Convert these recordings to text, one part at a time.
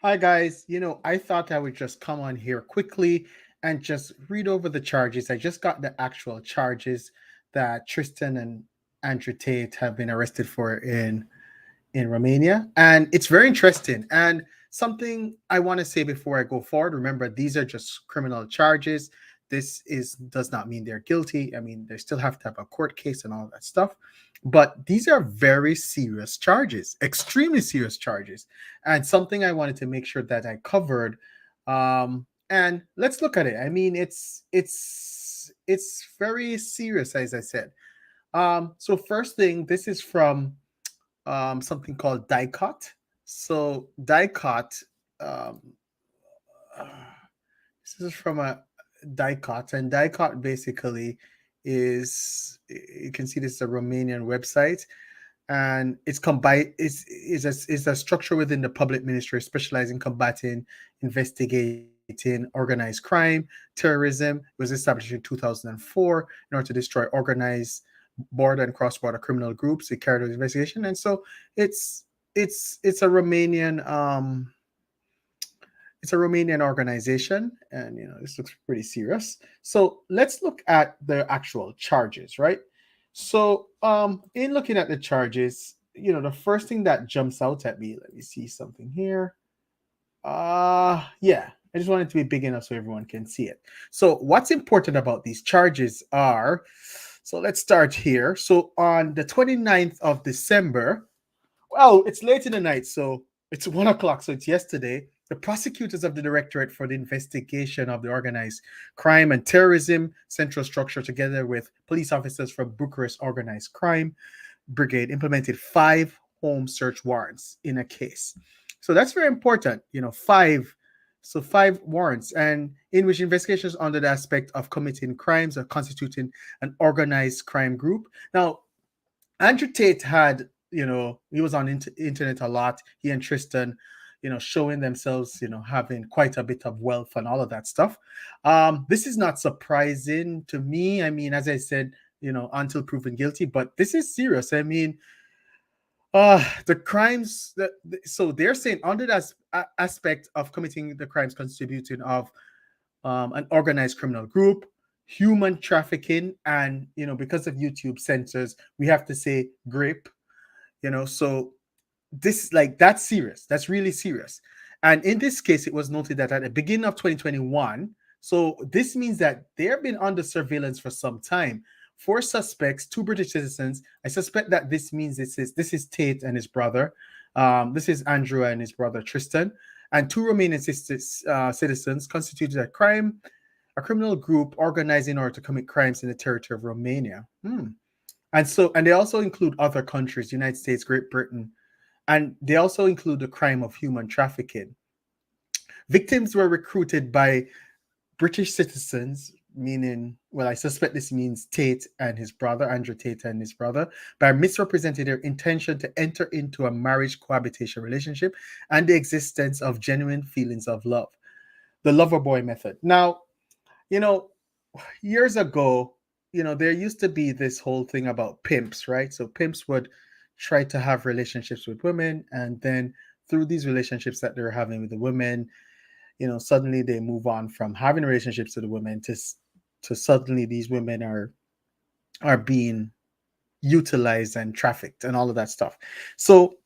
Hi, guys. I thought I would just come on here quickly and just read over the charges. I just got the actual charges that Tristan and Andrew Tate have been arrested for in Romania. And it's very interesting. And something I want to say before I go forward, remember, these are just criminal charges. This is does not mean they're guilty. I mean, they still have to have a court case and all that stuff. But these are very serious charges, extremely serious charges. And something I wanted to make sure that I covered. And let's look at it. I mean, it's very serious, as I said. So first thing, this is from something called DICOT. So DICOT, um, uh, this is from a DICOT, and DICOT basically you can see this is a Romanian website, and it's combined is a structure within the public ministry specializing in combating, investigating organized crime, terrorism. It was established in 2004 in order to destroy organized border and cross-border criminal groups. It carried out investigation, and so it's it's a Romanian it's a Romanian organization, and this looks pretty serious. So let's look at the actual charges, right? So in looking at the charges, the first thing that jumps out at me, let me see something here. Yeah, I just want it to be big enough so everyone can see it. So what's important about these charges are, so let's start here. So on the 29th of December, well, it's late in the night, so it's 1 o'clock, so it's yesterday. The prosecutors of the Directorate for the Investigation of the Organized Crime and Terrorism Central Structure, together with police officers from Bucharest Organized Crime Brigade, implemented 5 home search warrants in a case. So that's very important, five. So 5 warrants, and in which investigations under the aspect of committing crimes or constituting an organized crime group. Now, Andrew Tate had, he was on internet a lot. He and Tristan, showing themselves, having quite a bit of wealth and all of that stuff. This is not surprising to me. I mean, as I said, until proven guilty, but this is serious. I mean, the crimes that so they're saying under that aspect of committing the crimes constituting of an organized criminal group, human trafficking, and because of YouTube censors, we have to say grip. So this, like, that's serious. That's really serious. And in this case, it was noted that at the beginning of 2021, so this means that they've been under surveillance for some time. 4 suspects, 2 British citizens. I suspect that this means this is Tate and his brother. This is Andrew and his brother Tristan, and 2 Romanian citizens constituted a criminal group organized in order to commit crimes in the territory of Romania. And they also include other countries, United States, Great Britain, and they also include the crime of human trafficking. Victims were recruited by British citizens, meaning, well, I suspect this means Tate and his brother, Andrew Tate and his brother, by misrepresenting their intention to enter into a marriage cohabitation relationship and the existence of genuine feelings of love. The lover boy method. Now, you know, years ago, there used to be this whole thing about pimps, right? So pimps would try to have relationships with women, and then through these relationships that they're having with the women, suddenly they move on from having relationships with the women to suddenly these women are being utilized and trafficked and all of that stuff. So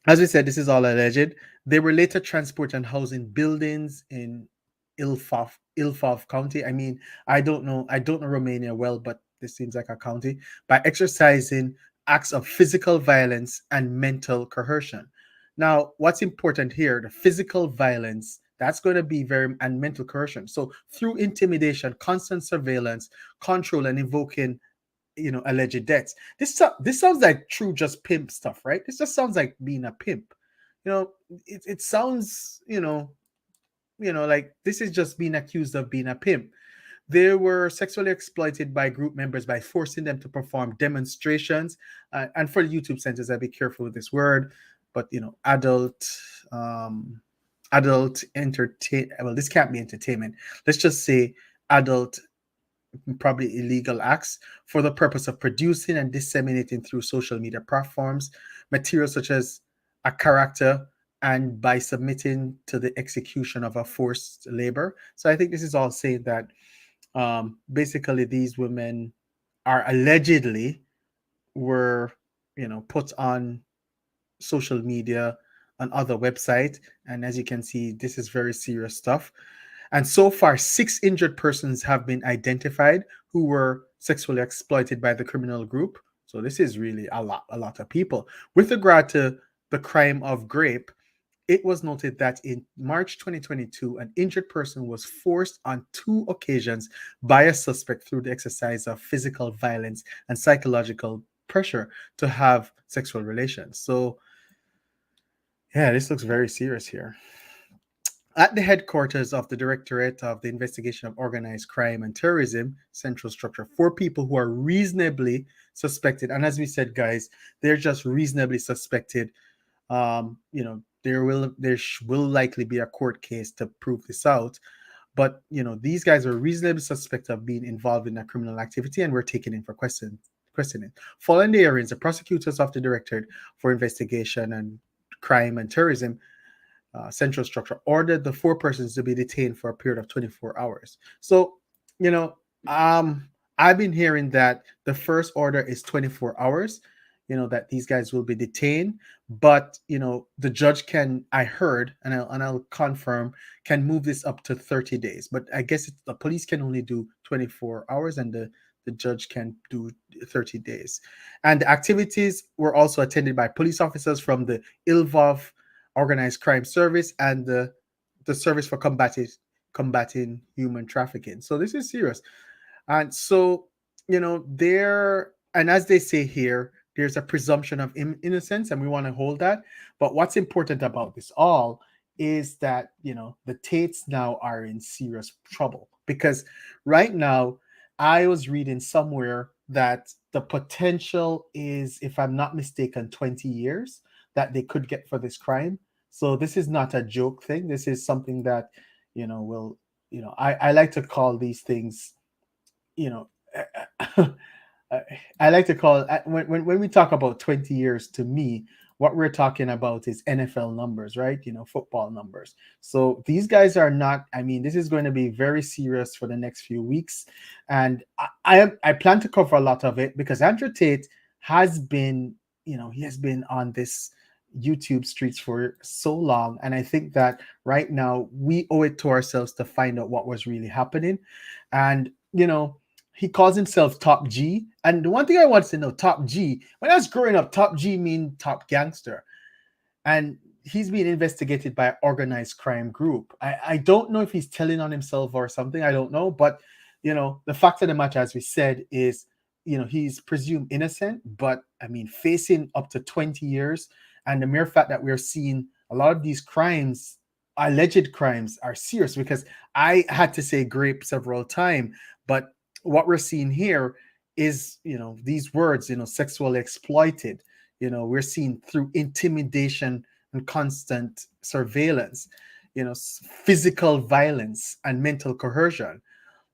as we said, this is all alleged. They were later transported and housed in buildings in Ilfov County. I mean, I don't know Romania well, but this seems like a county, by exercising acts of physical violence and mental coercion. Now, what's important here, the physical violence, that's going to be and mental coercion. So through intimidation, constant surveillance, control, and invoking alleged debts. This sounds like true just pimp stuff, right? This just sounds like being a pimp. It sounds like this is just being accused of being a pimp. They were sexually exploited by group members by forcing them to perform demonstrations. And for the YouTube centers, I'd be careful with this word, but um, adult entertain. Well, this can't be entertainment. Let's just say adult, probably illegal acts, for the purpose of producing and disseminating through social media platforms materials such as a character and by submitting to the execution of a forced labor. So I think this is all saying that basically these women are allegedly were, put on social media, on other websites. And as you can see, this is very serious stuff. And so far, 6 injured persons have been identified who were sexually exploited by the criminal group. So this is really a lot of people. With regard to the crime of rape, it was noted that in March 2022, an injured person was forced on 2 occasions by a suspect through the exercise of physical violence and psychological pressure to have sexual relations. So, yeah, this looks very serious here. At the headquarters of the Directorate of the Investigation of Organized Crime and Terrorism, Central Structure, 4 people who are reasonably suspected. And as we said, guys, they're just reasonably suspected. There will likely be a court case to prove this out. But these guys are reasonably suspect of being involved in a criminal activity, and we're taken in for questioning. Following the hearings, the prosecutors of the Directorate for Investigation and Crime and Terrorism Central Structure ordered the 4 persons to be detained for a period of 24 hours. So, you know, I've been hearing that the first order is 24 hours, that these guys will be detained. But, the judge can, I heard, and I'll confirm, can move this up to 30 days. But I guess the police can only do 24 hours and the judge can do 30 days. And the activities were also attended by police officers from the ILVOV Organized Crime Service and the Service for Combating Human Trafficking. So this is serious. And so, there, and as they say here, there's a presumption of innocence, and we want to hold that. But what's important about this all is that, the Tates now are in serious trouble because right now, I was reading somewhere that the potential is, if I'm not mistaken, 20 years that they could get for this crime. So this is not a joke thing. This is something that, will, I like to call these things, you know, I like to call when we talk about 20 years, to me, what we're talking about is NFL numbers, right? Football numbers. So these guys are not, I mean, this is going to be very serious for the next few weeks. And I plan to cover a lot of it because Andrew Tate has been, he has been on this YouTube streets for so long. And I think that right now we owe it to ourselves to find out what was really happening. And, he calls himself Top G. And the one thing I want to know, Top G, when I was growing up, Top G mean top gangster. And he's being investigated by an organized crime group. I don't know if he's telling on himself or something. I don't know. But, the fact of the matter, as we said, is, he's presumed innocent, but I mean, facing up to 20 years. And the mere fact that we're seeing a lot of these crimes, alleged crimes, are serious because I had to say grape several times. But what we're seeing here is, these words, sexually exploited, we're seeing through intimidation and constant surveillance, physical violence and mental coercion.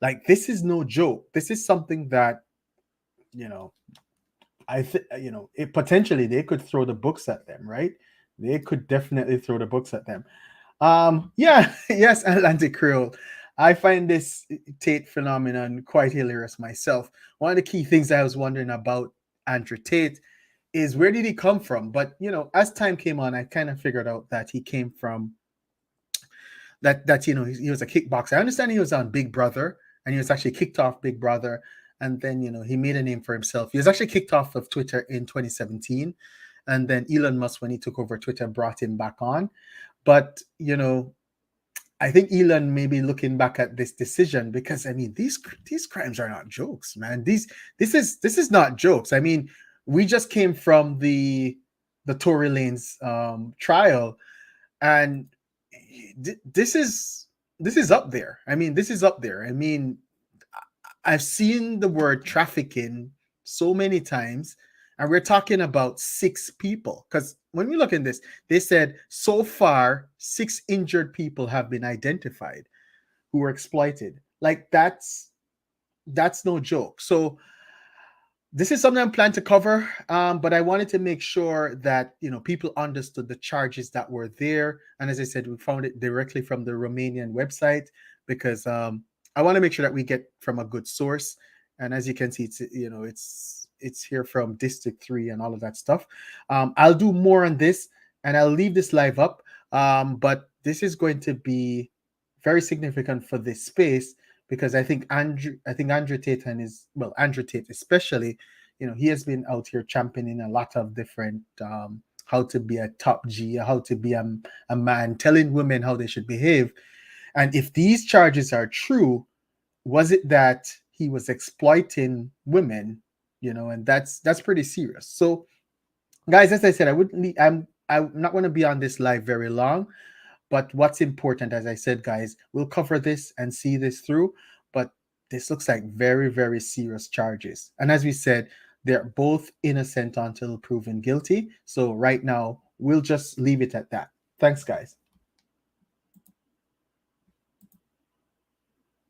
Like, this is no joke. This is something that, I think, it potentially they could throw the books at them, right? They could definitely throw the books at them. Yeah, yes, Atlantic Creole. I find this Tate phenomenon quite hilarious myself. One of the key things I was wondering about Andrew Tate is, where did he come from? But as time came on, I kind of figured out that he came from that he was a kickboxer. I understand he was on Big Brother, and he was actually kicked off Big Brother, and then he made a name for himself. He was actually kicked off of Twitter in 2017, and then Elon Musk, when he took over Twitter, brought him back on. But I think Elon may be looking back at this decision because, I mean, these crimes are not jokes, man. This is not jokes. I mean, we just came from the Tory Lanez trial, and this is up there. I mean, this is up there. I mean, I've seen the word trafficking so many times, and we're talking about 6 people. Because when we look in this, they said so far 6 injured people have been identified who were exploited. Like, that's no joke. So This is something I'm planning to cover, but I wanted to make sure that people understood the charges that were there. And as I said, we found it directly from the Romanian website because I want to make sure that we get from a good source. And as you can see, it's here from District 3 and all of that stuff. I'll do more on this, and I'll leave this live up. But this is going to be very significant for this space because I think Andrew Tate Andrew Tate especially, he has been out here championing a lot of different how to be a top G, how to be a man, telling women how they should behave. And if these charges are true, was it that he was exploiting women? And that's pretty serious. So, guys, as I said, I'm not going to be on this live very long. But what's important, as I said, guys, we'll cover this and see this through. But this looks like very, very serious charges. And as we said, they're both innocent until proven guilty. So right now, we'll just leave it at that. Thanks, guys.